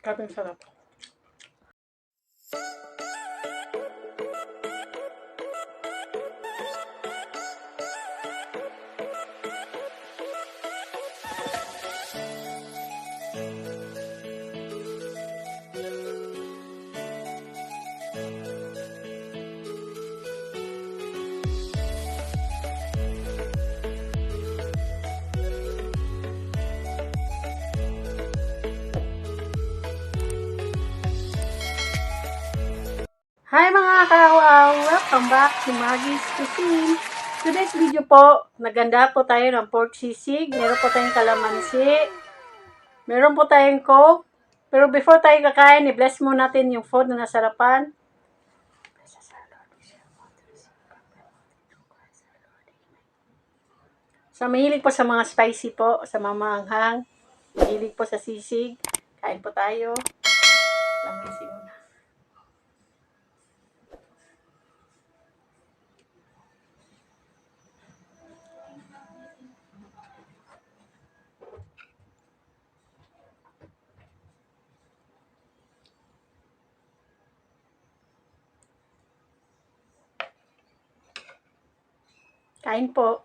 Grabing sarap. Hi mga kaawaw! Welcome back to Maggie's Cuisine. Today's video po, naganda po tayo ng pork sisig. Meron po tayong kalamansi. Meron po tayong coke. Pero before tayo kakain, i-bless mo natin yung food na nasarapan. Sa mahilig po sa mga spicy po, sa mga maanghang. Mahilig po sa sisig. Kain po tayo. Kalamansi muna. Kain po.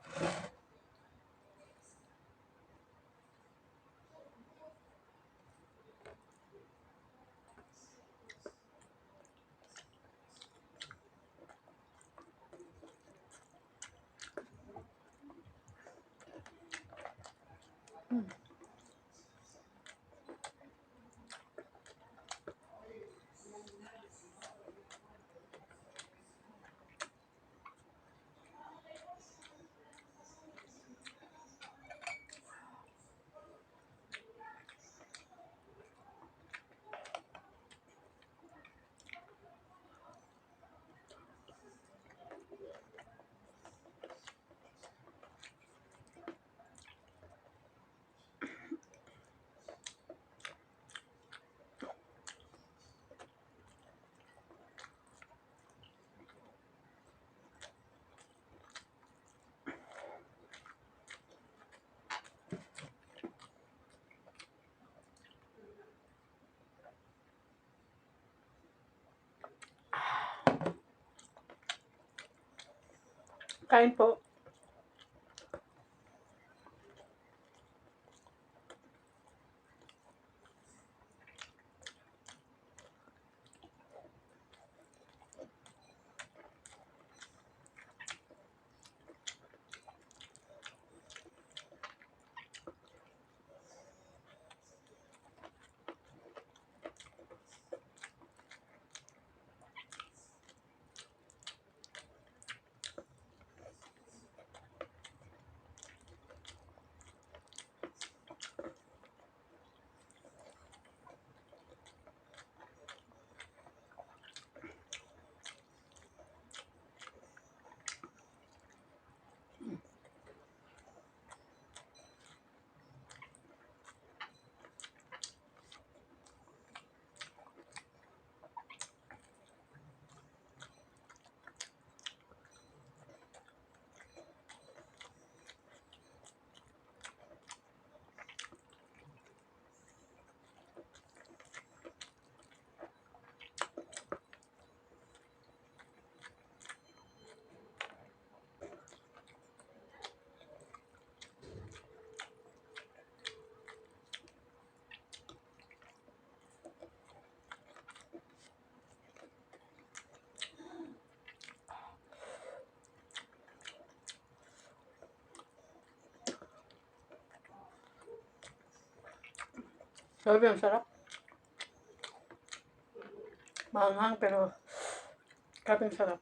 Kain po. Sabi ang sarap. Maanghang pero grabing sarap.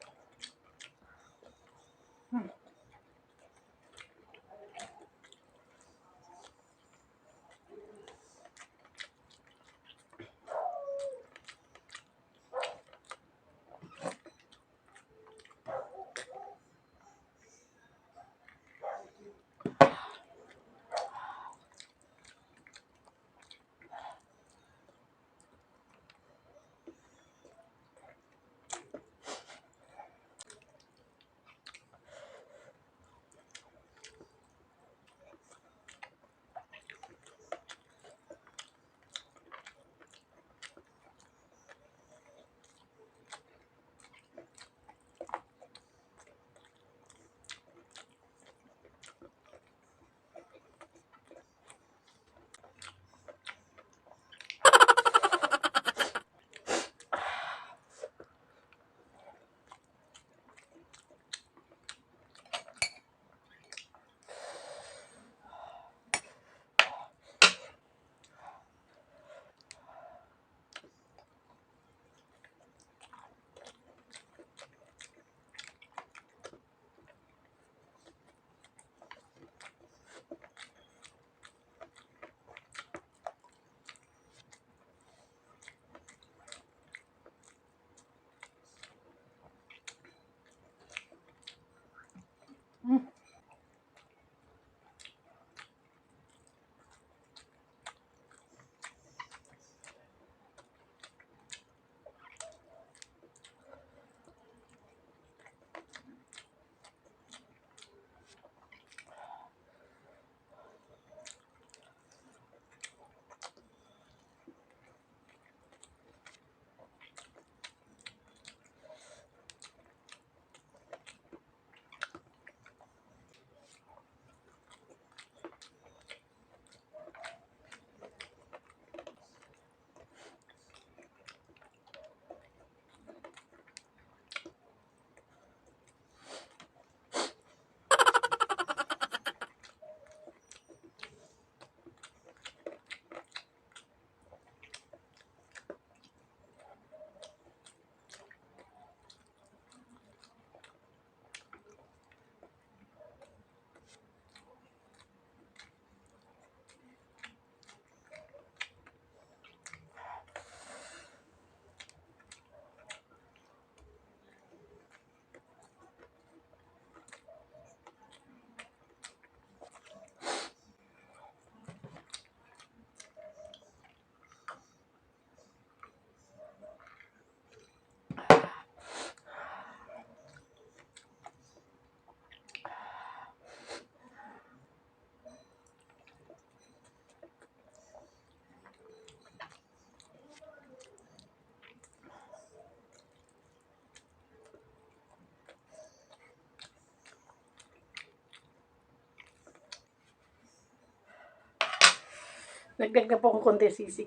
Nagdag na po akong konti sisig.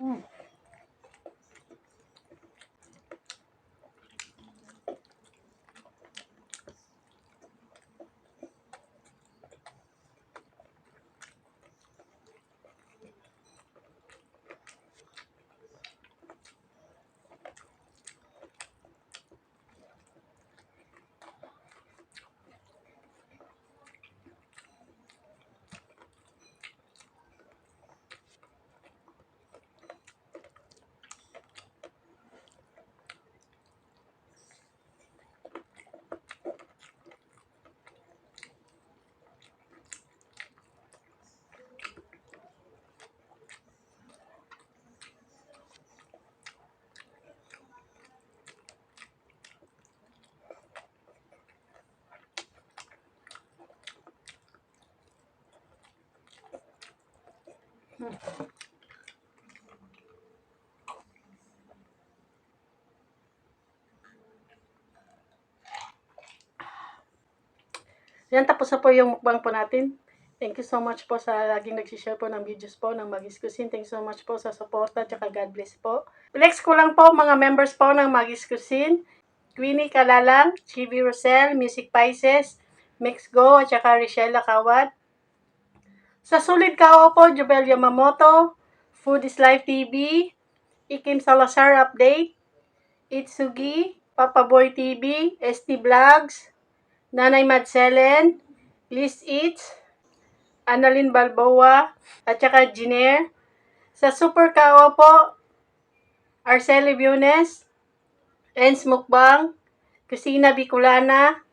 Mm. Yan, tapos na po yung mukbang po natin. Thank you so much po sa laging nagsishare po ng videos po ng Magis Cuisine. Thank you so much po sa suporta, tsaka God bless po. Flex ko lang po mga members po ng Magis Cuisine. Queenie Kalalang, Chibi Rosel, Music Pisces, Mix Go, at saka Richelle Kawad. Sa Sulit Kao po, Jubel Yamamoto, Food is Life TV, Ikim Salazar Update, Itsugi, Papa Boy TV, ST Vlogs, Nanay Madselen, Liz Eats, Annalyn Balboa, at saka Giner. Sa Super Kao po, Arceli Bunes, Ens Mukbang, Kusina Bicolana,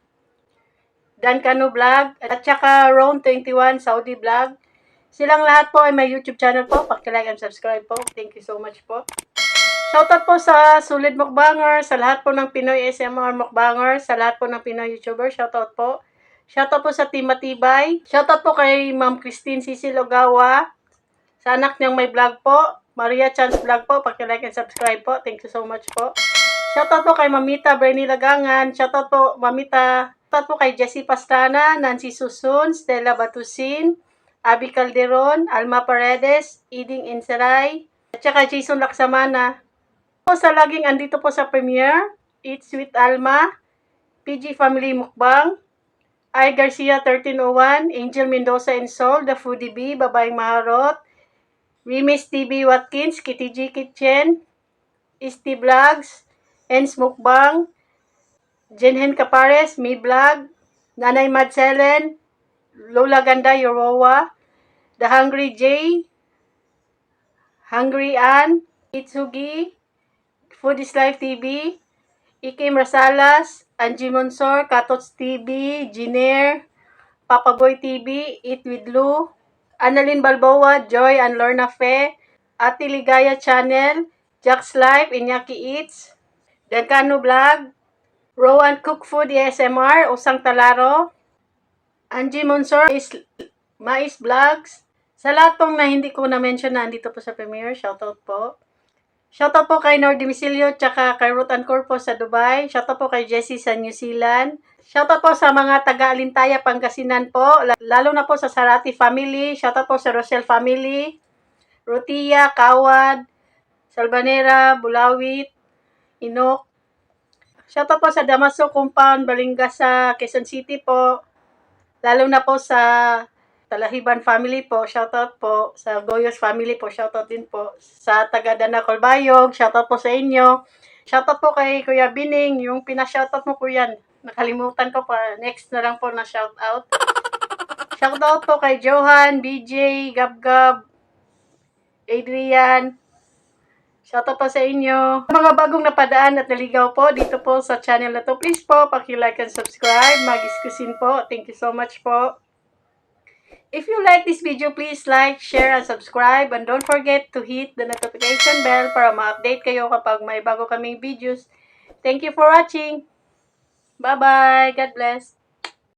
Dan Cano Vlog, at saka Ron21 Saudi Vlog. Silang lahat po ay may YouTube channel po. Paki-like and subscribe po. Thank you so much po. Shoutout po sa Solid Mukbanger, sa lahat po ng Pinoy SMR Mukbanger, sa lahat po ng Pinoy YouTuber. Shoutout po. Shoutout po sa Team Matibay. Shoutout po kay Ma'am Christine Cecil Ogawa. Sa anak niyang may vlog po. Maria Chance Vlog po. Paki-like and subscribe po. Thank you so much po. Shoutout po kay Mamita Bernie Lagangan. Shoutout po Mamita. Shoutout po kay Jessie Pastrana, Nancy Susun, Stella Batusin, Abby Calderon, Alma Paredes, Iding Inseray, at saka Jason Laksamana. Po sa laging andito po sa premiere, Eats with Alma, PG Family Mukbang, I Garcia 1301, Angel Mendoza and Soul, The Foodie Bee, Babaeng Maharot, Rimis TV Watkins, Kitty G Kitchen, Isti Vlogs, Ens Mukbang, Jenhen Capares, Mi Vlog, Nanay Madselen, Lola Ganda Yorowa, The Hungry J, Hungry Ann, Itsugi, Food is Life TV, Ikim Rasalas, Angie Monsor, Katots TV, Giner, Papa Boy TV, Eat with Lou, Annalyn Balboa, Joy and Lorna Fe, Ate Ligaya Channel, Jack's Life, Iñaki Eats, Dan Cano Vlog, Rowan Cook Food ASMR, Usang Talaro, Angie Monsor, Mais Vlogs. Sa lahat pong na hindi ko na-mention na andito po sa premiere, shoutout po. Shoutout po kay Nor Dimisilio, tsaka kay Ruth Ann Corpo sa Dubai. Shoutout po kay Jessie sa New Zealand. Shoutout po sa mga taga-Alintaya, Pangasinan po. Lalo na po sa Sarati family. Shoutout po sa Rosel family. Rutia, Kawad, Salbanera, Bulawit, Inok. Shoutout po sa Damaso Compound, Balinga sa Quezon City po. Lalo na po sa Talahiban family po, shoutout po. Sa Goyos family po, shoutout din po. Sa taga Dana Colbayog, shoutout po sa inyo. Shoutout po kay Kuya Bining, yung pina-shoutout mo po yan. Nakalimutan ko pa, next na lang po na shoutout. Shoutout po kay Johan, BJ, Gabgab, Adrian. Shoutout po sa inyo. Mga bagong napadaan at naligaw po dito po sa channel na to, please po, paki-like and subscribe. Magis Cuisine po. Thank you so much po. If you like this video, please like, share, and subscribe. And don't forget to hit the notification bell para ma-update kayo kapag may bago kaming videos. Thank you for watching. Bye-bye. God bless.